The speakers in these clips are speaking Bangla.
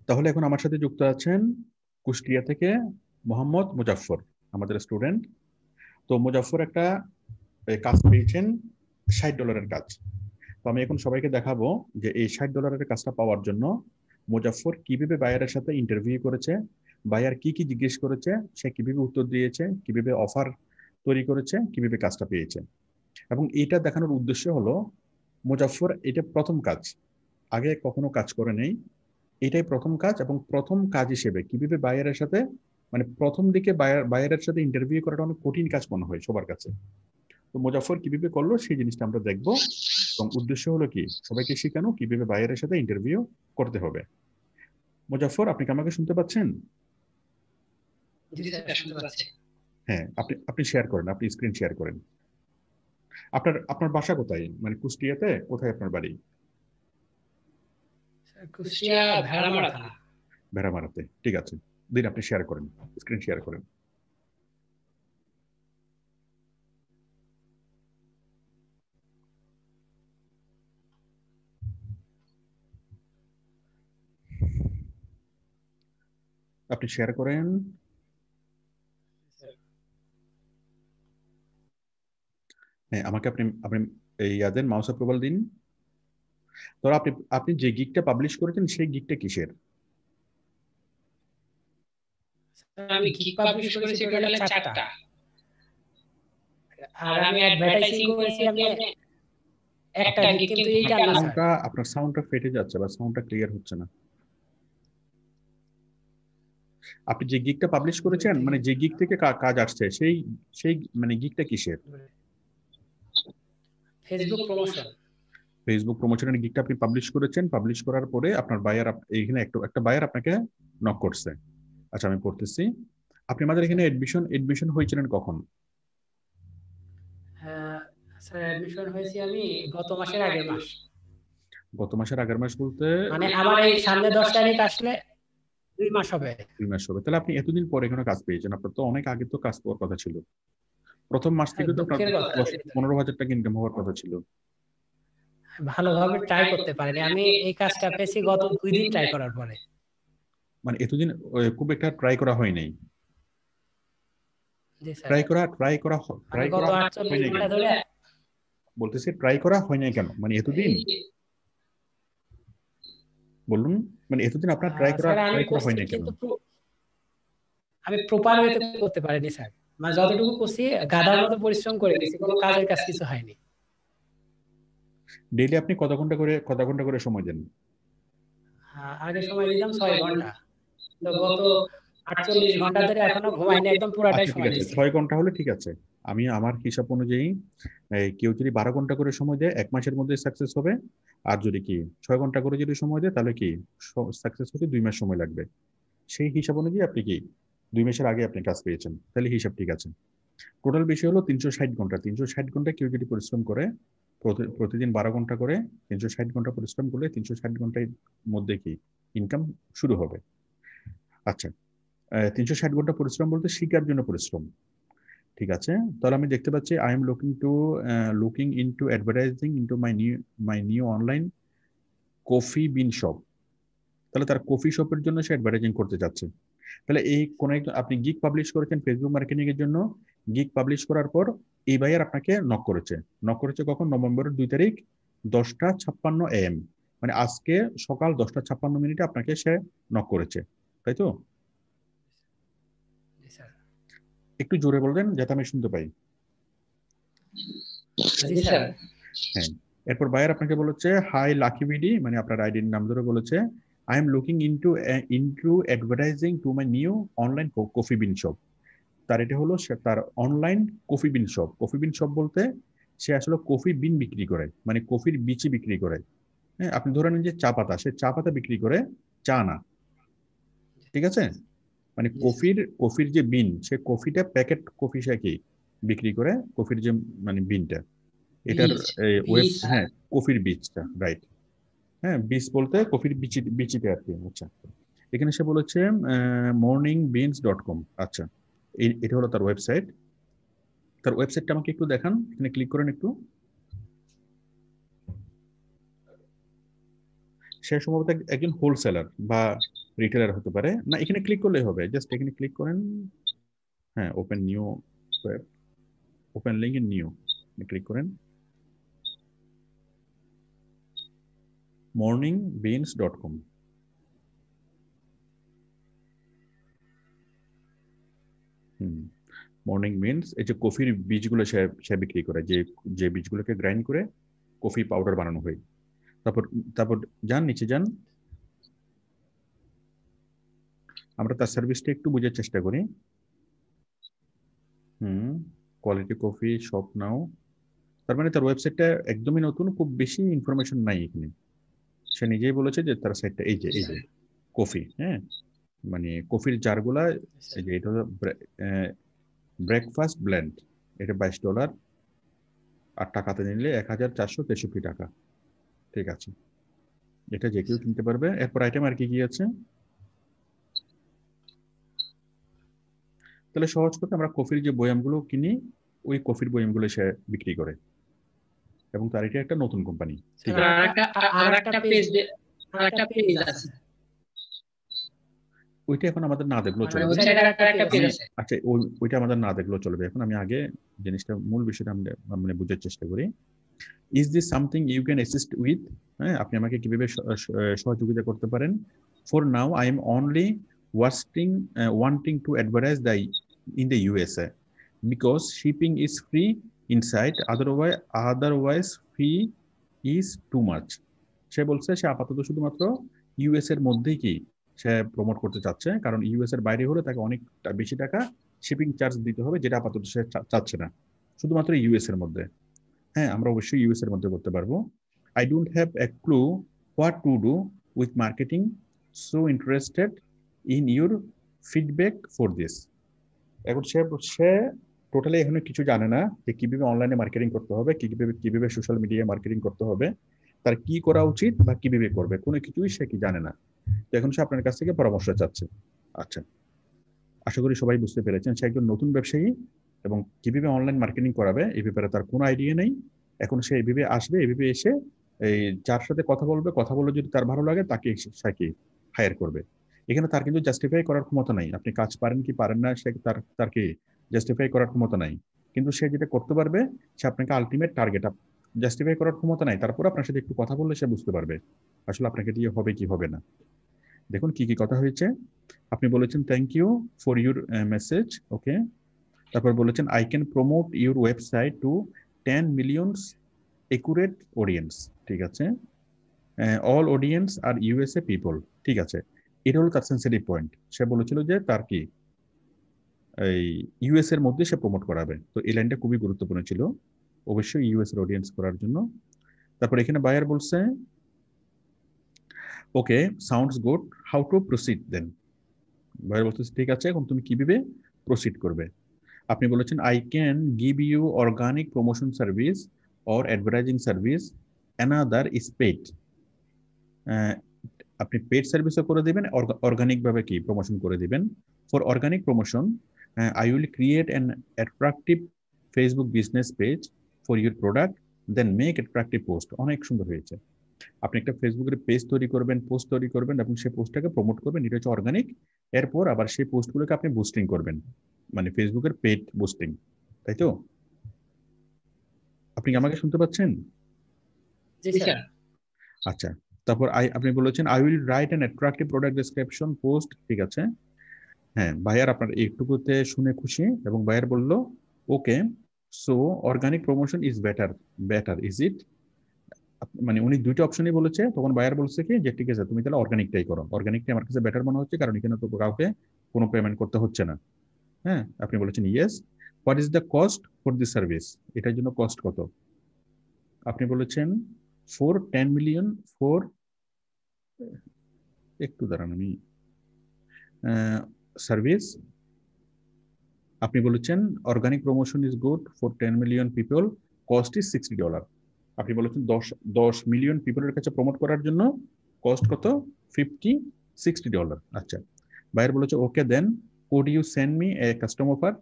তাহলে এখন আমার সাথে যুক্ত আছেন কুষ্টিয়া থেকে মোহাম্মদ মুজাফফর, আমাদের স্টুডেন্ট। তো মুজাফফর একটা কাজ পেয়েছেন, $60 কাজ। তো আমি এখন সবাইকে দেখাবো যে এই $60 কাজটা পাওয়ার জন্য মুজাফফর কিভাবে বায়ারের সাথে ইন্টারভিউ করেছে, বায়ার কি কি জিজ্ঞেস করেছে, সে কিভাবে উত্তর দিয়েছে, কিভাবে অফার তৈরি করেছে, কিভাবে কাজটা পেয়েছে। এবং এটা দেখানোর উদ্দেশ্য হলো মুজাফফর এটা প্রথম কাজ, আগে কখনো কাজ করে নেই, এটাই প্রথম কাজ। এবং প্রথম কাজ হিসেবে কিভাবে বায়ারের সাথে, মানে প্রথম দিকে বায়ারের সাথে ইন্টারভিউ করাটা অনেক কঠিন কাজ মনে হয় সবার কাছে। তো মুজাফফর কিভাবে করলো সেই জিনিসটা আমরা দেখবো। এবং উদ্দেশ্য হলো কি, সবাইকে শেখানো কিভাবে বায়ারের সাথে ইন্টারভিউ করতে হবে। মুজাফফর, আপনি কি আমাকে শুনতে পাচ্ছেন? জি স্যার, শুনতে পাচ্ছি। হ্যাঁ, আপনি আপনি শেয়ার করেন, আপনি স্ক্রিন শেয়ার করেন। আপনার আপনার বাসা কোথায়, মানে কুষ্টিয়াতে কোথায় আপনার বাড়ি? কুষ্টিয়া ভেড়ামারা থানা। ভেড়ামারাতে, ঠিক আছে। দিন, আপনি শেয়ার করেন, স্ক্রিন শেয়ার করেন। আপনি শেয়ার করেন। হ্যাঁ, আমাকে আপনি আপনি এই দেন, মাউস অ্যাপ্রুভাল দিন। তো আপনি আপনি যে গিগটা পাবলিশ করেছেন সেই গিগটা কিসের? আমি গিগ পাবলিশ করেছি টোটাল 4টা। আর আমি অ্যাডভার্টাইজিং করেছি আমি একটা গিগ, কিন্তু এইটা না স্যার। আপনার সাউন্ডটা ফেটে যাচ্ছে বা সাউন্ডটা ক্লিয়ার হচ্ছে না। আপনি যে গিগটা পাবলিশ করেছেন, মানে যে গিগ থেকে কাজ আসছে, সেই সেই মানে গিগটা কিসের? Facebook promotion. ফেসবুক প্রমোশনের গিগটা আপনি পাবলিশ করেছেন, পাবলিশ করার পরে আপনার বায়ার, এইখানে একটা বায়ার আপনাকে নক করছে। আচ্ছা, আমি পড়তেছি। আপনি আমাদের এখানে এডমিশন হয়েছিলেন কখন? স্যার অ্যাডমিশন হয়েছি আমি গত মাসের আগের মাস। গত মাসের আগের মাস বলতে মানে আমার এই সামনে 10 তারিখ আসলে 2 মাস হবে। 2 মাস হবে। তাহলে আপনি এতদিন পরে এখানে কাজ পেয়েছেন, আপনার তো অনেক আগে তো কাজ পাওয়ার কথা ছিল। প্রথম মাস থেকে তো আপনার দুঃখের কথা। 15,000 টাকা ইনকাম হওয়ার কথা ছিল। ভালোভাবে ট্রাই করতে পারিনি। আমি এই কাজটা পেয়েছি গত 2 দিন ট্রাই করার পরে। মানে এতদিন খুব একটা ট্রাই করা হয় নাই। জি স্যার। ট্রাই করা মানে গত 48 ঘন্টা ধরে বলতেছি, ট্রাই করা হয় নাই কেন, মানে এতদিন বলুন, মানে এতদিন আপনার ট্রাই করা স্যার আমি হয় করছি, নাই কেন? কিন্তু আমি প্রপার ওয়েতে করতে পারিনি স্যার। মানে যতটুকু করছি গাধার মতো পরিশ্রম করে গেছি, কোনো কাজের কাজ কিছু হয়নি। ডেইলি আপনি কত ঘন্টা করে সময় দেন? আগে সময় দিতাম 6 ঘন্টা, তো গত 48 ঘন্টা ধরে এখনো ঘুমাইনি, একদম পুরাটাই আচ্ছা, ঠিক সময় আছে, দিচ্ছি। 6 ঘন্টা হলে ঠিক আছে। আমি আমার হিসাব অনুযায়ী কেউ যদি 12 ঘন্টা করে সময় দেয় 1 মাসের মধ্যে সাকসেস হবে। আর যদি কি 6 ঘন্টা করে যদি সময় দেয় তাহলে কি সাকসেস হতে 2 মাস সময় লাগবে। সেই হিসাব অনুযায়ী আপনি কি 2 মাসের আগে আপনি কাজ পেয়েছেন, তাহলে হিসাব ঠিক আছে। টোটাল বিষয় হলো 360 ঘন্টা। 360 ঘন্টা কেউ যদি পরিশ্রম করে, প্রতিদিন 12 ঘন্টা করে 360 ঘন্টা পরিশ্রম করলে 360 ঘন্টার মধ্যে কি ইনকাম শুরু হবে। আচ্ছা, 360 ঘন্টা পরিশ্রম বলতে শিকার জন্য পরিশ্রম, ঠিক আছে। তাহলে আমি দেখতে পাচ্ছি I am looking into advertising into my new online coffee bin shop. তাহলে তার কফি শপের জন্য সে অ্যাডভার্টাইজিং করতে যাচ্ছে। তাহলে এই কোন আপনি গিগ পাবলিশ করেছেন ফেসবুক মার্কেটিং এর জন্য। গিগ পাবলিশ করার পর এই ভাইয়ার আপনাকে নক করেছে কখন? নভেম্বরের 2 তারিখ 10:56 AM, মানে আজকে সকাল 10:56 আপনাকে সে নক করেছে, তাই তো? জি স্যার। একটু জোরে বলবেন যাতে আমি শুনতে পাই। জি স্যার। হ্যাঁ, এরপর বায়ার আপনাকে বলেছে হাই লাকি বিডি, মানে আপনার আইডির নাম ধরে বলেছে I am looking into advertising to my new online coffee bin shop. তার এটা হলো তার অনলাইন কফি বিন শপ। কফি বিন শপ বলতে সে আসলে কফি বিন বিক্রি করে, মানে কফির বিচি বিক্রি করে। হ্যাঁ, আপনি ধরে নিন যে চা পাতা, সে চা পাতা বিক্রি করে, চা না, ঠিক আছে। মানে কফির যে বিন, সে কফিটা প্যাকেট কফি সে কি বিক্রি করে, কফির যে মানে বিনটা, এটার হ্যাঁ, কফির বীজটা, রাইট। হ্যাঁ, বীজ বলতে কফির বিচিতে আর কি। আচ্ছা, এখানে সে বলেছে morningbeans.com। আচ্ছা, এটা হলো তার ওয়েবসাইট। তার ওয়েবসাইটটা আমাকে একটু দেখান, এখানে ক্লিক করেন একটু। সে সম্ভবত একজন হোলসেলার বা রিটেলার হতে পারে না, এখানে ক্লিক করলেই হবে, জাস্ট এখানে ক্লিক করেন, হ্যাঁ open new web, open link in new click করেন, morningbeans.com। মর্নিং বিনস, এই যে কফির বীজগুলো সে সে বিক্রি করে, যে যে বীজগুলোকে গ্রাইন্ড করে কফি পাউডার বানানো হয়। তারপর তারপর যান নিচে যান, আমরা তার সার্ভিসটা একটু বোঝার চেষ্টা করি। কোয়ালিটি কফি শপ নাও, তার মানে তার ওয়েবসাইটটা একদমই নতুন, খুব বেশি ইনফরমেশন নাই এখানে। সে নিজেই বলেছে যে তার সাইটটা এই যে কফি, হ্যাঁ মানে কফির জারগুলা, এই যে এটা হলো ব্রেকফাস্ট ব্লেন্ড, এটা $22, আর টাকাতে নিলে 1463 টাকা। ঠিক আছে, এটা যে কেউ কিনতে পারবে। এরপর আইটেম আর কি কি আছে, তাহলে সহজ করতে আমরা কফির যে বয়ামগুলো কিনি, ওই কফির বয়ামগুলো সে বিক্রি করে, এবং তার এটা একটা নতুন কোম্পানি। ঠিক আছে, ওইটা এখন আমাদের না দেখলেও চলবে। আচ্ছা ওইটা আমাদের না দেখলেও চলবে, এখন আমি আগে জিনিসটা মূল বিষয়টা আমরা মানে বোঝার চেষ্টা করি। Is this something you can assist with, হ্যাঁ আপনি আমাকে কিভাবে সহযোগিতা করতে পারেন। For now I am only wanting to advertise the in the USA because shipping is free inside, otherwise fee is too much. সে বলছে সে আপাতত শুধুমাত্র ইউএস এর মধ্যেই কি সে প্রমোট করতে চাচ্ছে, কারণ ইউএস এর বাইরে হলে তাকে অনেক বেশি টাকা শিপিং চার্জ দিতে হবে, যেটা আপাতত সে চাচ্ছে না, শুধুমাত্র ইউএস এর মধ্যে। হ্যাঁ আমরা অবশ্যই ইউএস এর মধ্যে করতে পারবো। I don't have a clue what to do with marketing, so interested in your feedback for this. এখন সে টোটালি এখনো কিছু জানে না যে কিভাবে অনলাইনে মার্কেটিং করতে হবে, কিভাবে সোশ্যাল মিডিয়ায় মার্কেটিং করতে হবে, তার কি করা উচিত বা কিভাবে করবে, কোনো কিছুই সে কি জানে না। তো এখন সে আপনার কাছ থেকে পরামর্শ চাচ্ছে। আচ্ছা, আশা করি সবাই বুঝতে পেরেছেন, সে একজন নতুন ব্যবসায়ী এবং কিভাবে অনলাইন মার্কেটিং করাবে এই ব্যাপারে তার কোনো আইডিয়া নেই। এখন সে এইভাবে আসবে, এইভাবে এসে এই যার সাথে কথা বলবে, কথা বলে যদি তার ভালো লাগে তাকে সে কি হায়ার করবে। এখানে তার কিন্তু জাস্টিফাই করার ক্ষমতা নাই, আপনি কাজ পারেন কি পারেন না, সে তার কি জাস্টিফাই করার ক্ষমতা নাই। কিন্তু সে যেটা করতে পারবে, সে আপনাকে আলটিমেট টার্গেট, জাস্টিফাই করার ক্ষমতা নাই, তারপর আপনার সাথে একটু কথা বললে সে বুঝতে পারবে আসলে আপনাকে দিয়ে হবে কি হবে না। দেখুন কি কি কথা হয়েছে। আপনি বলেছেন thank you for your message, okay. তারপর বলেছেন I can promote your website to 10 millions accurate audience. ঠিক আছে, অল অডিয়েন্স আর ইউএসএ পিপল। ঠিক আছে, এটা হলো তার সেন্সিটিভ পয়েন্ট। সে বলেছিল যে তার কি এই ইউএস এর মধ্যে সে প্রমোট করাবে, তো এই লাইনটা খুবই গুরুত্বপূর্ণ ছিল, অবশ্যই ইউএস এর অডিয়েন্স করার জন্য। তারপর এখানে বায়ার বলছে okay sounds good, how to proceed then. Buyer বলতেছে ঠিক আছে, এখন তুমি কিভাবে প্রসিড করবে। আপনি বলেছেন I can give you organic promotion service or advertising service, another is paid. আপনি পেড সার্ভিসও করে দিবেন, অর্গানিক ভাবে কি প্রমোশন করে দিবেন। For organic promotion I will create an attractive Facebook business page for your product, then make attractive post. অনেক সুন্দর হয়েছে। আপনি একটা ফেসবুকের পেজ তৈরি করবেন, পোস্ট তৈরি করবেন এবং সেই পোস্টটাকে প্রমোট করবেন, এটা হচ্ছে অর্গানিক। এরপর আবার সেই পোস্টগুলোকে আপনি বুস্টিং করবেন, মানে ফেসবুকের পেড বুস্টিং, তাই তো? আপনি কি আমাকে শুনতে পাচ্ছেন? আচ্ছা, তারপর আপনি বলেছেন I will write an attractive product description post. ঠিক আছে, হ্যাঁ বায়ার আপনার এইটুকুতে শুনে খুশি, এবং বায়ার বলল okay so organic promotion is better, better is it. মানে উনি দুইটা অপশনই বলেছে, তখন বায়ার বলছে কি যে ঠিক আছে তুমি তাহলে অর্গানিকটাই করো, অর্গানিকটাই আমার কাছে বেটার মনে হচ্ছে, কারণ এখানে তো কাউকে কোনো পেমেন্ট করতে হচ্ছে না। হ্যাঁ, আপনি বলেছেন yes. What is the cost for this service, এটার জন্য কস্ট কত। আপনি বলেছেন 10 মিলিয়ন ফর, একটু দাঁড়ান আমি সার্ভিস। আপনি বলেছেন organic promotion is good for 10 million people, cost is $60। আপনি বলেছেন 10 মিলিয়ন পিপলের কাছে প্রমোট করার জন্য কস্ট কত, $60। আচ্ছা, বায়ার বলেছে okay then could you send me a custom offer.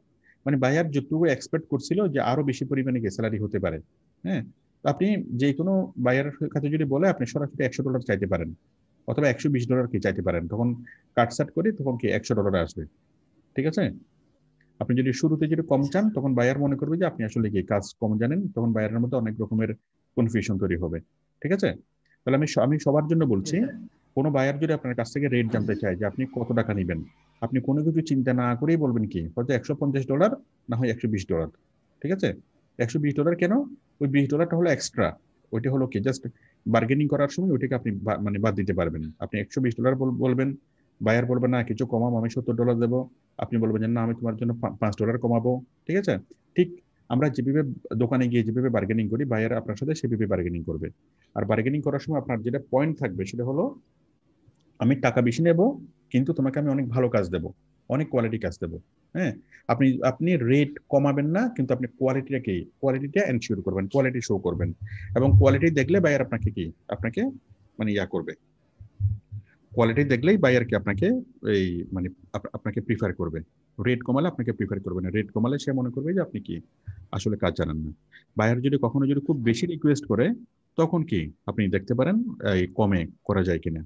মানে বায়ার যতটুকু এক্সপেক্ট করছিল যে আরো বেশি পরিমাণে স্যালারি হতে পারে। হ্যাঁ, আপনি যে কোনো বায়ারের কাছে যদি বলে আপনি সরাসরি $100 চাইতে পারেন, অথবা $120 কি চাইতে পারেন, তখন কাটসাট করে তখন কি $100 আসবে। ঠিক আছে। আপনি যদি শুরুতে যদি কম চান, তখন বায়ার মনে করবে যে আপনি আসলে কি কাজ কম জানেন, তখন বায়ারের মধ্যে অনেক রকমের কনফিউশন তৈরি হবে। ঠিক আছে। তাহলে আমি সবার জন্য জি বলছি, স্যার। কোনো বায়ার যদি আপনার কাছ থেকে রেট জানতে চায় যে আপনি কত টাকা নেবেন, আপনি কোনো কিছু চিন্তা না করেই বলবেন কি হয়তো $150 না হয় $120। ঠিক আছে। $120 কেন? ওই $20টা হলো এক্সট্রা। ওইটা হলো কি জাস্ট বার্গেনিং করার সময় ওইটাকে আপনি মানে বাদ দিতে পারবেন। আপনি $120 বলবেন, বায়ার বলবেন না কিছু কমাম, আমি $70 দেবো। আপনি বলবেন যে না আমি তোমার জন্য $5 কমাবো। ঠিক আছে। ঠিক আমরা যেভাবে দোকানে গিয়ে যেভাবে বার্গেনিং করি, বায়ার আপনার সাথে সেভাবে বার্গেনিং করবে। আর বার্গেনিং করার সময় আপনার যেটা পয়েন্ট থাকবে সেটা হলো, আমি টাকা বেশি নেব কিন্তু তোমাকে আমি অনেক ভালো কাজ দেব, অনেক কোয়ালিটি কাজ দেব। হ্যাঁ। আপনি আপনি রেট কমাবেন না, কিন্তু আপনি কোয়ালিটিটা এনশিওর করবেন, কোয়ালিটি শো করবেন। এবং কোয়ালিটি দেখলে বায়ার আপনাকে কি আপনাকে মানে ইয়া করবে, কোয়ালিটি দেখলেই বায়ার কি আপনাকে এই মানে আপনাকে প্রিফার করবে। রেট কমালে আপনাকে প্রিফার করবে না, রেট কমালে সে মনে করবে যে আপনি কি আসলে কাজ জানেন না। বায়ার যদি কখনো যদি খুব বেশি রিকোয়েস্ট করে, তখন কি আপনি দেখতে পারেন এই কমে করা যায় কিনা।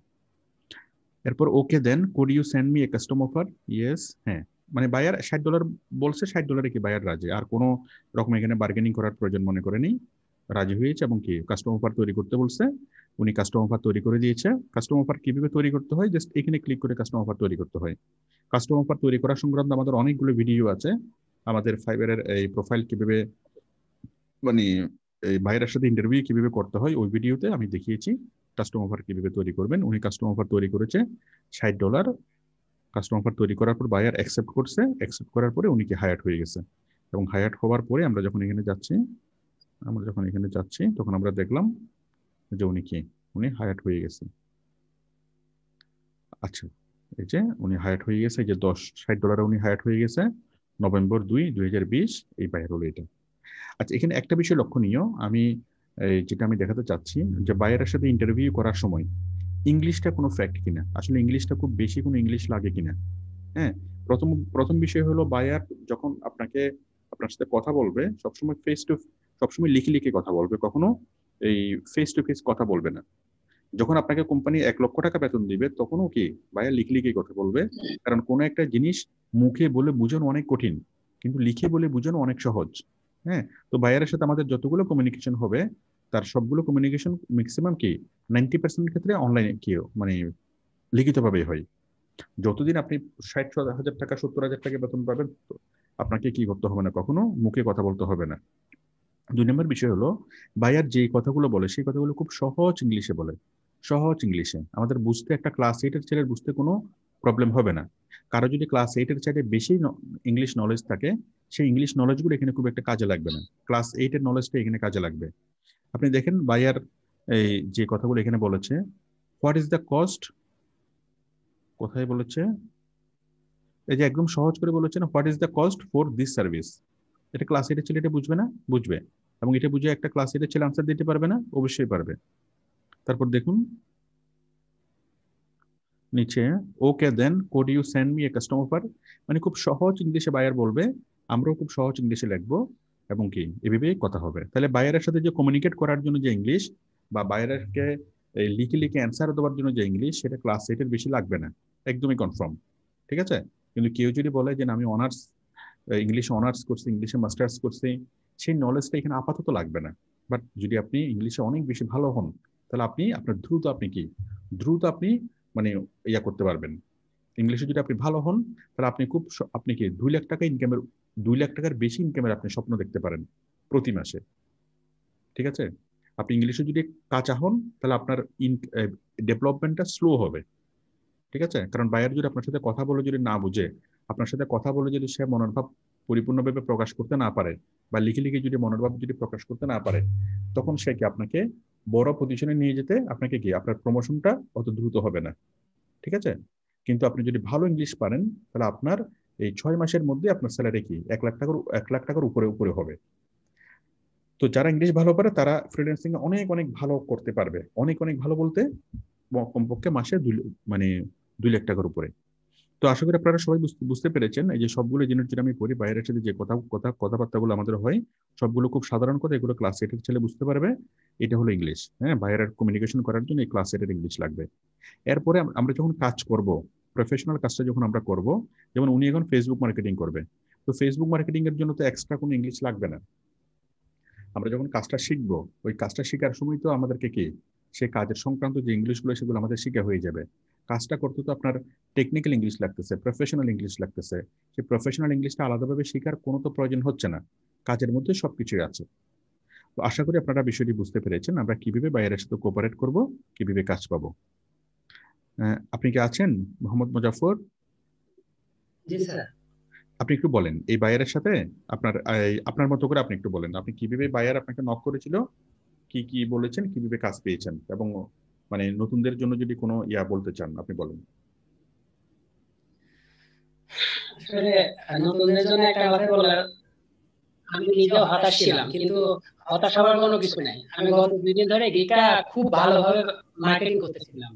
এরপর okay then could you send me a custom offer. Yes, হ্যাঁ। মানে বায়ার $60 বলছে, $60 কি বায়ার রাজি, আর কোনো রকম এখানে বার্গেনিং করার প্রয়োজন মনে করেনি, রাজি হয়েছে। এবং কি কাস্টম অফার তৈরি করতে বলছে, উনি কাস্টম অফার তৈরি করে দিয়েছে। কাস্টম অফার কিভাবে তৈরি করতে হয়, জাস্ট এখানে ক্লিক করে কাস্টম অফার তৈরি করতে হয়। কাস্টম অফার তৈরি করা সংক্রান্ত আমাদের অনেকগুলো ভিডিও আছে। আমাদের ফাইবারের এই প্রোফাইল কিভাবে মানে এই ভাইয়ের সাথে ইন্টারভিউ কিভাবে করতে হয় ওই ভিডিওতে আমি দেখিয়েছি কাস্টম অফার কিভাবে তৈরি করবেন। উনি কাস্টম অফার তৈরি করেছে $60। কাস্টম অফার তৈরি করার পর বায়ার অ্যাকসেপ্ট করছে, অ্যাকসেপ্ট করার পরে উনি কি হায়ার্ড হয়ে গেছে। এবং হায়ার্ড হওয়ার পরে আমরা যখন এখানে যাচ্ছি তখন আমরা দেখলাম যে উনি হায়ার্ড হয়ে গেছে। আচ্ছা, এই যে উনি হায়ার্ড হয়ে গেছে, এই যে $60 উনি হায়ার্ড হয়ে গেছে নভেম্বর 2, 2020, এই বায়ার হলো এটা। আচ্ছা, এখানে একটা বিষয় লক্ষণীয়, যেটা আমি দেখাতে চাচ্ছি, যে বায়ারের সাথে ইন্টারভিউ করার সময় ইংলিশটা কোনো ফ্যাক্ট কিনা, আসলে ইংলিশটা খুব বেশি কোনো ইংলিশ লাগে কিনা। হ্যাঁ। প্রথম প্রথম বিষয় হলো বায়ার যখন আপনার সাথে কথা বলবে সবসময় সবসময় লিখে লিখে কথা বলবে, কখনো এই ফেস টু ফেস কথা বলবে না। যখন আপনাকে কোম্পানি $1,00,000 বেতন দিবে তখনও কি বায়ার লিখে লিখে কথা বলবে। কারণ কোনো একটা জিনিস মুখে বলে বোঝানো অনেক কঠিন, কিন্তু লিখে বলে বোঝানো অনেক সহজ। হ্যাঁ। তো বায়ারের সাথে আমাদের যতগুলো কমিউনিকেশন হবে, তার সবগুলো কমিউনিকেশন ম্যাক্সিমাম কি 90% ক্ষেত্রে অনলাইনে কি মানে লিখিতভাবেই হয়। যতদিন আপনি 60,000 টাকা 70,000 টাকা বেতন পাবেন, আপনাকে কি করতে হবে না, কখনো মুখে কথা বলতে হবে না। 2 নম্বর বিষয় হলো, বায়ার যে কথাগুলো বলে সেই কথাগুলো খুব সহজ ইংলিশে বলে, সহজ ইংলিশে আমাদের বুঝতে, একটা ক্লাস 8-এর ছেলের বুঝতে কোনো প্রবলেম হবে না। কারো যদি ক্লাস 8-এর চাইতে বেশি ইংলিশ নলেজ থাকে, সেই ইংলিশ নলেজগুলো এখানে খুব একটা কাজে লাগবে না, ক্লাস 8-এর নলেজটা এখানে কাজে লাগবে। আপনি দেখেন বায়ার এই যে কথাগুলো এখানে বলেছে, হোয়াট ইজ দ্য কস্ট, কোথায় বলেছে, এই যে একদম সহজ করে বলেছেন, what is the cost for this service. এটা ক্লাস 8-এর ছেলে এটা বুঝবে না? বুঝবে। এবং এটা বুঝে একটা ক্লাস 8-এর ছেলে আনসার দিতে পারবে না? অবশ্যই পারবে। তারপর দেখুন নিচে, okay then could you send me a custom offer. মানে খুব সহজ ইংলিশে বায়ার বলবে, আমরাও খুব সহজ ইংলিশে লিখবো, এবং কি এভাবেই কথা হবে। তাহলে বায়ারের সাথে যে কমিউনিকেট করার জন্য যে ইংলিশ, বা বায়ারকে লিখে লিখে অ্যান্সার দেওয়ার জন্য যে ইংলিশ, সেটা ক্লাস 8-এর বেশি লাগবে না, একদমই কনফার্ম। ঠিক আছে। কিন্তু কেউ যদি বলে যে আমি ইংলিশে অনার্স করছি, ইংলিশে মাস্টার্স করছি, সেই নলেজটা এখানে আপাতত লাগবে না। বাট যদি আপনি ইংলিশে অনেক বেশি ভালো হন, তাহলে দ্রুত আপনি মানে ইয়া করতে পারবেন। ইংলিশে যদি আপনি ভালো হন, তাহলে আপনি কি 2 লাখ টাকা ইনকামের, 2 লাখ টাকার বেশি ইনকামের আপনি স্বপ্ন দেখতে পারেন প্রতি মাসে। ঠিক আছে। আপনি ইংলিশে যদি কাঁচা হন, তাহলে আপনার ডেভেলপমেন্টটা স্লো হবে। ঠিক আছে। কারণ বায়ার যদি আপনার সাথে কথা বলে যদি না বুঝে, আপনার সাথে কথা বলে যদি সে মনোর ভাব পরিপূর্ণভাবে প্রকাশ করতে না পারে, বা লিখে লিখে যদি মনোর ভাব যদি প্রকাশ করতে না পারে, তখন সে কি আপনাকে বড় পজিশনে নিয়ে যেতে, আপনাকে কি আপনার প্রমোশনটা অত দ্রুত হবে না। ঠিক আছে। কিন্তু আপনি যদি ভালো ইংলিশ পারেন, তাহলে আপনার এই 6 মাসের মধ্যে আপনার স্যালারি কি 1 লাখ টাকার উপরে উপরে হবে। তো যারা ইংলিশ ভালো পারে তারা ফ্রিল্যান্সিং অনেক অনেক ভালো করতে পারবে, অনেক অনেক ভালো বলতে কমপক্ষে মাসে মানে 2 লাখ টাকার উপরে। তো আশা করি আপনারা সবাই বুঝতে পেরেছেন, এই যে সবগুলো জিনিস যেটা আমি করি, বাইরের সাথে যে কথাবার্তাগুলো আমাদের হয়, সবগুলো খুব সাধারণ কথা, এগুলো ক্লাস 8-এর ছেলে বুঝতে পারবে। এটা হলো ইংলিশ। হ্যাঁ, বাইরের কমিউনিকেশন করার জন্য এই ক্লাস 8 এর ইংলিশ লাগবে। এরপরে আমরা যখন কাজ করব, প্রফেশনাল কাজটা যখন আমরা করব, যেমন উনি এখন ফেসবুক মার্কেটিং করবে, তো ফেসবুক মার্কেটিং এর জন্য তো এক্সট্রা কোনো ইংলিশ লাগবে না। আমরা যখন কাজটা শিখবো, ওই কাজটা শেখার সময় তো আমাদেরকে কি সেই কাজের সংক্রান্ত যে ইংলিশগুলো সেগুলো আমাদের শিখা হয়ে যাবে। কাজটা করতে তো আপনার টেকনিক্যাল ইংলিশ লাগতেছে, প্রফেশনাল ইংলিশ লাগতেছে। সেই প্রফেশনাল ইংলিশটা আলাদাভাবে শেখার কোনো তো প্রয়োজন হচ্ছে না, কাজের মধ্যে সবকিছুই আছে। তো আশা করি আপনারা বিষয়টি বুঝতে পেরেছেন, আমরা কিভাবে বাইরের সাথে কোঅপারেট করব, কিভাবে কাজ পাবো। আপনি কি আছেন মোহাম্মদ মুজাফফর? জি স্যার। আপনি একটু বলেন এই বায়ারের সাথে আপনার আপনার মতো করে আপনি একটু বলেন, আপনি কিভাবে বায়ার আপনাকে নক করেছিল, কি কি বলেছেন, কিভাবে কাজ পেয়েছেন, এবং মানে নতুনদের জন্য যদি কোনো বলতে চান আপনি বলেন। আসলে নতুনদের জন্য একটা কথা বলার, আমি নিজেও হতাশ ছিলাম, কিন্তু হতাশ হওয়ার কোনো কিছু নাই। আমি গত 2 দিন ধরে গিগটা খুব ভালোভাবে মার্কেটিং করতেছিলাম।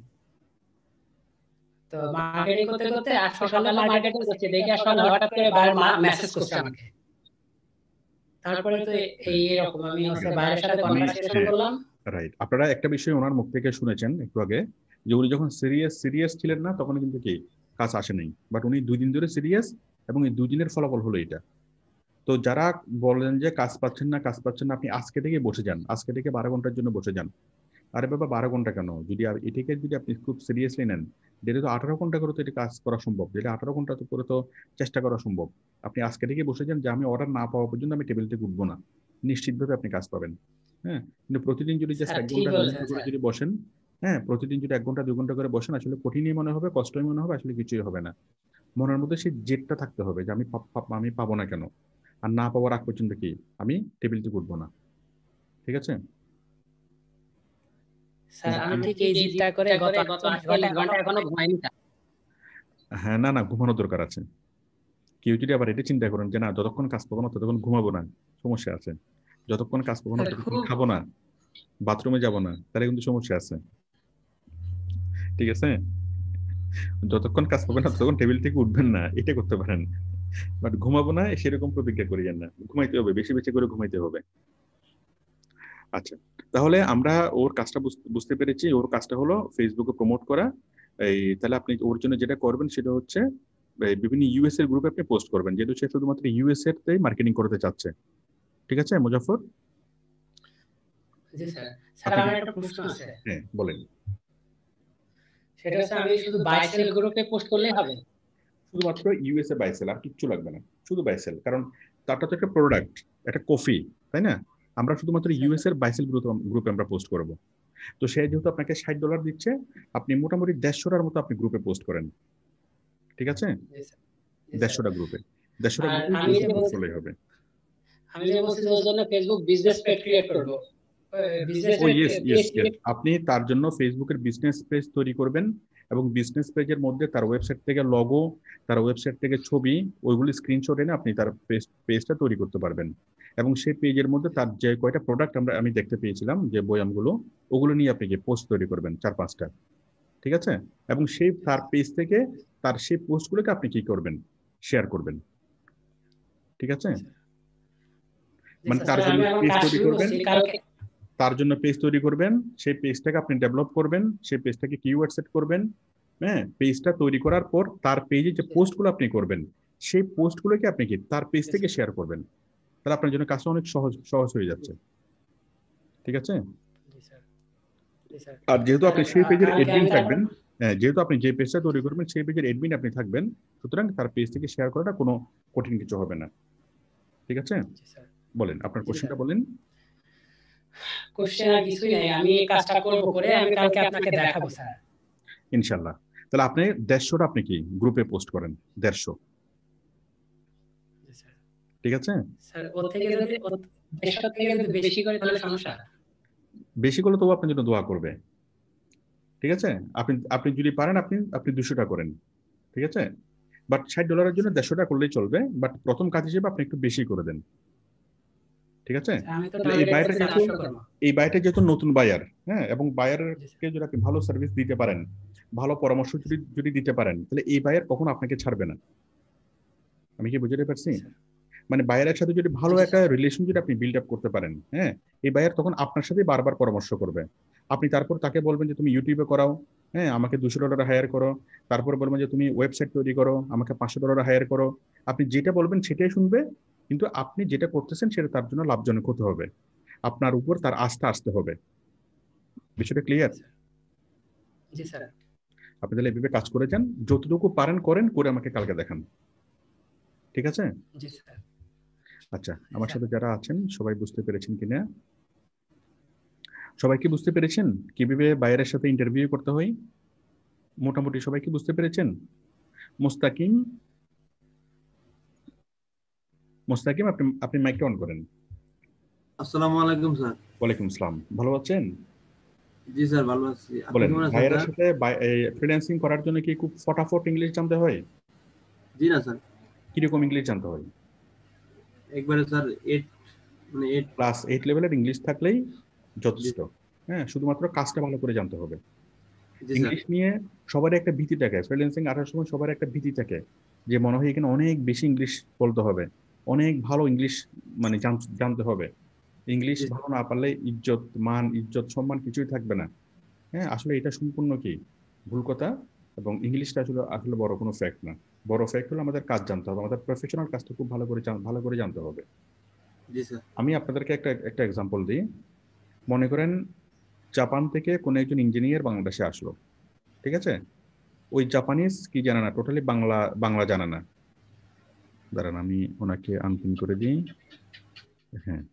তো মার্কেটিং করতে করতে আজ সকালে মার্কেটিং করছি, দেখি আসলে হঠাৎ করে বাইরে মেসেজ করছে আমাকে। তারপরে তো এই এরকম আমি হচ্ছে বাইরের সাথে কনভারসেশন করলাম। রাইট, আপনারা একটা বিষয় ওনার মুখ থেকে শুনেছেন একটু আগে, যে উনি যখন সিরিয়াস ছিলেন না তখন কিন্তু কি কাজ আসে নাই, বাট উনি 2 দিন ধরে সিরিয়াস, এবং এই 2 দিনের ফলাফল হলো এটা। তো যারা বলেন যে কাজ পাচ্ছেন না কাজ পাচ্ছেন না, আপনি আজকে থেকে বসে যান, আজকে থেকে 12 ঘন্টার জন্য বসে যান। আরে বাবা 12 ঘন্টা কেন, যদি এটাকে যদি আপনি খুব সিরিয়াসলি নেন, যেটা তো 18 ঘন্টা করে তো এটা কাজ করা সম্ভব, যেটা 18 ঘন্টা তো করে তো চেষ্টা করা সম্ভব। আপনি আজকে থেকে বসে যান যে আমি অর্ডার না পাওয়া পর্যন্ত আমি টেবিল থেকে উঠবো না, নিশ্চিতভাবে আপনি কাজ পাবেন। হ্যাঁ, কিন্তু প্রতিদিন যদি জাস্ট 1 ঘন্টা 2 ঘন্টা করে যদি বসেন, হ্যাঁ প্রতিদিন যদি 1 ঘন্টা 2 ঘন্টা করে বসেন, আসলে কঠিনই মনে হবে, কষ্টই মনে হবে, আসলে কিছুই হবে না। মনের মধ্যে সেই জেদটা থাকতে হবে যে আমি পাবো না কেন, আর না পাওয়ার আগ পর্যন্ত কি আমি টেবিল থেকে উঠবো না। ঠিক আছে স্যার, আমি ঠিক এই জিতটা করে গত 48 ঘন্টা এখনো ঘুমাইনি স্যার। হ্যাঁ, না না, ঘুমানো দরকার আছে। কেউ যদি আবার এটা চিন্তা করেন যে না যতক্ষণ কাজ পাবো না ততক্ষণ ঘুমাবো না, সমস্যা আছে। যতক্ষণ কাজ পাবো না ততক্ষণ খাবো না, বাথরুমে যাব না, তাহলে কিন্তু সমস্যা আছে। ঠিক আছে, যতক্ষণ কাজ পাবেন না ততক্ষণ টেবিল থেকে উঠবেন না, এটা করতে পারেন। বাট ঘুমাবো না সেরকম প্রতিজ্ঞা করিয়েন না, ঘুমাইতে হবে, বেশি বেশি করে ঘুমাইতে হবে। আচ্ছা, তাহলে আমরা ওর কাজটা বুঝতে পেরেছি। ওর কাজটা হলো ফেসবুকে প্রমোট করা। তাহলে আপনি ওর জন্য যেটা করবেন সেটা হচ্ছে বিভিন্ন ইউএস এর গ্রুপে আপনি পোস্ট করবেন, যেহেতু সে শুধুমাত্র ইউএস এর তেই মার্কেটিং করতে চাচ্ছে। ঠিক আছে মুজাফফর? জি স্যার। স্যার, আমার একটা প্রশ্ন আছে। হ্যাঁ বলেন। সেটা হচ্ছে আমি শুধু বাই সেল গ্রুপে পোস্ট করলেই হবে? শুধুমাত্র ইউএসএ বাই সেল, আর কিচ্ছু লাগবে না, শুধু বাই সেল। কারণ তারটা তো একটা প্রোডাক্ট, একটা কফি, তাই না? আমরা শুধুমাত্র ইউএস এর বাই সেল গ্রুপে আমরা পোস্ট করব। তো সে যেহেতু আপনাকে $60 দিচ্ছে, আপনি মোটামুটি 150টার মতো আপনি গ্রুপে পোস্ট করেন। ঠিক আছে, 150টা গ্রুপে, 150টা গ্রুপে পোস্ট করলেই হবে। আমি যে বলছি যে ওর জন্য ফেসবুক বিজনেস পেজ ক্রিয়েট করব। বিজনেস ও ইয়েস ইয়েস, আপনি তার জন্য ফেসবুকের বিজনেস পেজ তৈরি করবেন, এবং বিজনেস পেজের মধ্যে তার ওয়েবসাইট থেকে লগো, তার ওয়েবসাইট থেকে ছবি, ওইগুলি স্ক্রিনশট এনে আপনি তার পেজটা তৈরি করতে পারবেন। এবং সেই পেজের মধ্যে তার যে কয়টা প্রোডাক্ট আমি দেখতে পেয়েছিলাম যে বয়ামগুলো, ওগুলো নিয়ে আপনি যে পোস্ট তৈরি করবেন 4-5টা। ঠিক আছে, এবং সেই তার পেজ থেকে তার সেই পোস্টগুলোকে আপনি কি করবেন, শেয়ার করবেন। ঠিক আছে, মানে তার জন্য পেজ তৈরি করবেন, তার জন্য পেজ তৈরি করবেন, সেই পেজটাকে আপনি ডেভেলপ করবেন, সেই পেজটাকে কিওয়ার্ড সেট করবেন। হ্যাঁ, পেজটা তৈরি করার পর তার পেজে যে পোস্টগুলো আপনি করবেন, সেই পোস্টগুলোকে আপনি কি তার পেজ থেকে শেয়ার করবেন। তাহলে আপনার জন্য কাজটা অনেক সহজ সহজ হয়ে যাচ্ছে। ঠিক আছে, আর যেহেতু আপনি সেই পেজের এডমিন থাকবেন, যেহেতু আপনি যে পেজটা তৈরি করবেন সেই পেজের এডমিন আপনি থাকবেন, সুতরাং তার পেজ থেকে শেয়ার করাটা কোনো কঠিন কিছু হবে না। ঠিক আছে, বলেন আপনার কোশ্চেনটা বলেন। কোশ্চেন আর কিছুই নাই, আমি এই কাজটা করব, করে আমি কালকে আপনাকে দেখাবো স্যার ইনশাআল্লাহ। তাহলে আপনি 150টা আপনি কি গ্রুপে পোস্ট করেন, 150। ঠিক আছে, স্যার ওর থেকে যদি 150 থেকে যদি বেশি করে তাহলে সমস্যা? বেশি করলে তো আপনার জন্য দোয়া করবে। ঠিক আছে, আপনি আপনি যদি পারেন আপনি আপনি 200টা করেন। ঠিক আছে, বাট $60 জন্য 150টা করলেই চলবে, বাট প্রথম কাজ হিসেবে আপনি একটু বেশি করে দেন। ঠিক আছে, তাহলে এই বায়ারটা যেহেতু নতুন বায়ার, হ্যাঁ, এবং বায়ারকে যদি আপনি ভালো সার্ভিস দিতে পারেন, ভালো পরামর্শ যদি দিতে পারেন, তাহলে এই বায়ার কখনো আপনাকে ছাড়বে না। আমি কি বুঝতে পারছি? মানে বায়ারের সাথে যদি ভালো জি একটা স্যার। রিলেশন যদি আপনি বিল্ড আপ করতে পারেন, হ্যাঁ, এই বায়ার তখন আপনার সাথে বারবার পরামর্শ করবে। আপনি তারপর তাকে বলবেন যে তুমি ইউটিউবে করাও, হ্যাঁ, আমাকে $200 হায়ার করো। তারপর বলবেন যে তুমি ওয়েবসাইট তৈরি করো, আমাকে $500 হায়ার করো। আপনি যেটা বলবেন সেটাই শুনবে, কিন্তু আপনি যেটা করতেছেন সেটা তার জন্য লাভজনক হতে হবে, আপনার উপর তার আস্থা আসতে হবে। বিষয়টা জি ক্লিয়ার? স্যার। জি স্যার। আপনি তাহলে এভাবে কাজ করে যান, যতটুকু পারেন করেন, করে আমাকে কালকে দেখান, ঠিক আছে? জি স্যার। আচ্ছা, জি আমার স্যার। সাথে যারা আছেন সবাই বুঝতে পেরেছেন কিনা? সবাই কি বুঝতে পেরেছেন কিভাবে বাইরের সাথে ইন্টারভিউ করতে হয়? মোটামুটি সবাই কি বুঝতে পেরেছেন? মুস্তাকিম, মুস্তাকিম, আপনি আপনি মাইকটা অন করেন। আসসালামু আলাইকুম স্যার। ওয়ালাইকুম আসসালাম, ভালো আছেন? জি স্যার, ভালো আছি। আপনি বলেন, কেমন আছেন ভাইয়ের স্যার? সাথে ফ্রিল্যান্সিং করার জন্য কি খুব ফটাফট ইংলিশ জানতে হয়? জি না স্যার, কিরকম ইংলিশ জানতে হয়? একবারে স্যার এইট, মানে এইট। ক্লাস 8 লেভেলের ইংলিশ থাকলেই জি যথেষ্ট। হ্যাঁ, শুধুমাত্র কাজটা ভালো করে জানতে হবে। জি স্যার। ইংলিশ নিয়ে সবারই একটা ভীতি থাকে, ফ্রিল্যান্সিং আসার সময় সবার একটা ভীতি থাকে, যে মনে হয় এখানে অনেক বেশি ইংলিশ বলতে হবে, অনেক ভালো ইংলিশ মানে জানতে হবে। ইংলিশ জি স্যার। ভালো না পারলে ইজ্জত মান, ইজ্জত সম্মান কিছুই থাকবে না। হ্যাঁ, আসলে এটা সম্পূর্ণ কি ভুল কথা। এবং ইংলিশটা আসলে আসলে বড় কোনো ফ্যাক্ট না। বড় ফ্যাক্ট হলো আমাদের কাজ জানতে হবে, আমাদের প্রফেশনাল কাজটা খুব ভালো করে জানতে হবে। জি স্যার। আমি আপনাদেরকে একটা একটা এক্সাম্পল দিই। মনে করেন জাপান থেকে কোনো একজন ইঞ্জিনিয়ার বাংলাদেশে আসলো, ঠিক আছে? ওই জাপানিজ কি জানে না, টোটালি বাংলা বাংলা জানে না। দাঁড়ান আমি ওনাকে আনপিন করে দিই। হ্যাঁ,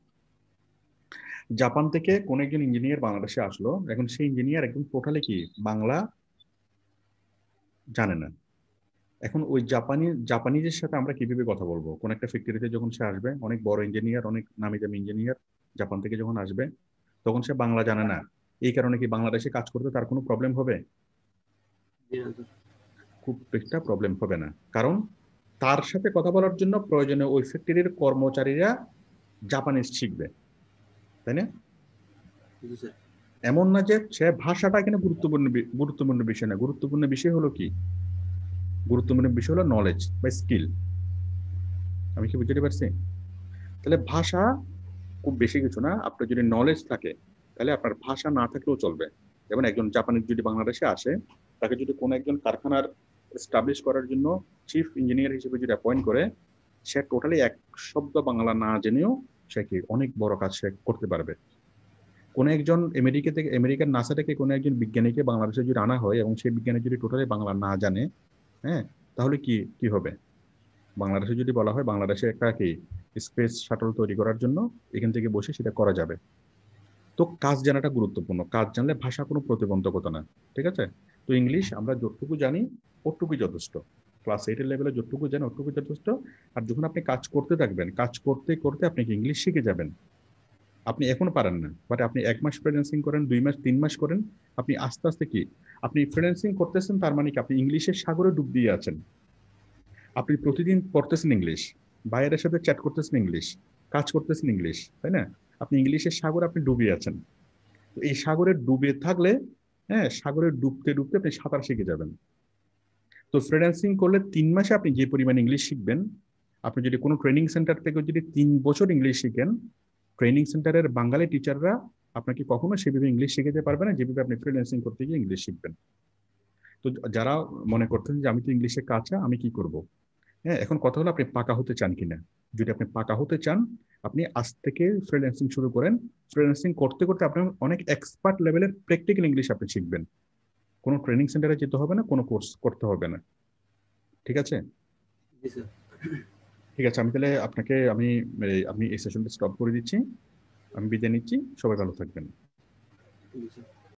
জাপান থেকে কোন একজন ইঞ্জিনিয়ার বাংলাদেশে আসলো, এখন সেই ইঞ্জিনিয়ার একদম টোটালি কি বাংলা জানে না। এখন ওই জাপানিজের সাথে আমরা কিভাবে কথা বলবো? কোন একটা ফ্যাক্টরিতে যখন সে আসবে, অনেক বড় ইঞ্জিনিয়ার, অনেক নামি দামি ইঞ্জিনিয়ার জাপান থেকে যখন আসবে, তখন সে বাংলা জানে না। এই কারণে কি বাংলাদেশে কাজ করতে তার কোনো প্রবলেম হবে? জি না স্যার। খুব একটা প্রবলেম হবে না, কারণ তার সাথে কথা বলার জন্য প্রয়োজনে ওই ফ্যাক্টরির কর্মচারীরা জাপানিজ শিখবে, তাই না? জি স্যার। এমন না যে সে ভাষাটা এখানে গুরুত্বপূর্ণ বিষয় না, গুরুত্বপূর্ণ বিষয় হলো কি, গুরুত্বপূর্ণ বিষয় হলো নলেজ বা স্কিল। আমি কি বুঝতে পারছি? তাহলে ভাষা খুব বেশি কিছু না, আপনার যদি নলেজ থাকে তাহলে আপনার ভাষা না থাকলেও চলবে। যেমন একজন জাপানিজ যদি বাংলাদেশে আসে, তাকে যদি কোনো একজন কারখানার এস্টাবলিশ করার জন্য চিফ ইঞ্জিনিয়ার হিসেবে যদি অ্যাপয়েন্ট করে, সে টোটালি এক শব্দ বাংলা না জেনেও সে কি অনেক বড় কাজ সে করতে পারবে। কোনো একজন আমেরিকার নাসা থেকে কোনো একজন বিজ্ঞানীকে বাংলাদেশে যদি আনা হয় এবং সেই বিজ্ঞানী যদি টোটালি বাংলা না জানে, হ্যাঁ, তাহলে কি কি হবে? বাংলাদেশে যদি বলা হয় বাংলাদেশে একটা কি স্পেস শাটল তৈরি করার জন্য, এখান থেকে বসে সেটা করা যাবে। তো কাজ জানাটা গুরুত্বপূর্ণ, কাজ জানলে ভাষা কোনো প্রতিবন্ধকতা না, ঠিক আছে? তো ইংলিশ আমরা যতটুকু জানি ওটুকুই যথেষ্ট। ক্লাস 8 লেভেলে যতটুকু জানি ওটুকু যথেষ্ট। আর যখন আপনি কাজ করতে থাকবেন, কাজ করতে করতে আপনি কি ইংলিশ শিখে যাবেন। আপনি এখন পারেন না, বাট আপনি 1 মাস ফ্রিল্যান্সিং করেন, 2 মাস, 3 মাস করেন, আপনি আস্তে আস্তে কি আপনি ফ্রিল্যান্সিং করতেছেন, তার মানে কি আপনি ইংলিশের সাগরে ডুব দিয়ে আছেন। আপনি প্রতিদিন পড়তেছেন ইংলিশ, বাইরের সাথে চ্যাট করতেছেন ইংলিশ, কাজ করতেছেন ইংলিশ, তাই না? আপনি ইংলিশের সাগরে আপনি ডুবে আছেন। তো এই সাগরে ডুবে থাকলে, হ্যাঁ, সাগরে ডুবতে ডুবতে আপনি সাঁতার শিখে যাবেন। তো ফ্রিল্যান্সিং করলে 3 মাসে আপনি যে পরিমাণ ইংলিশ শিখবেন, আপনি যদি কোনো ট্রেনিং সেন্টার থেকে যদি 3 বছর ইংলিশ শিখেন, ট্রেনিং সেন্টারের বাঙালি টিচাররা আপনাকে কখনো সেভাবে ইংলিশ শিখাতে পারবে না যেভাবে আপনি ফ্রিল্যান্সিং করতে গিয়ে ইংলিশ শিখবেন। তো যারা মনে করতেন যে আমি তো ইংলিশে কাঁচা, আমি কি করব? হ্যাঁ, এখন কথা হলো আপনি পাকা হতে চান কিনা। যদি আপনি পাকা হতে চান, আপনি আজ থেকে ফ্রিল্যান্সিং শুরু করেন। ফ্রিল্যান্সিং করতে করতে আপনার অনেক এক্সপার্ট লেভেলের প্র্যাকটিক্যাল ইংলিশ আপনি শিখবেন। কোনো ট্রেনিং সেন্টারে যেতে হবে না, কোনো কোর্স করতে হবে না, ঠিক আছে? জি স্যার। ঠিক আছে, আমি তাহলে আপনাকে আমি এই সেশনটা স্টপ করে দিচ্ছি। আমি বিদায় নিচ্ছি, সবাই ভালো থাকবেন। জি স্যার।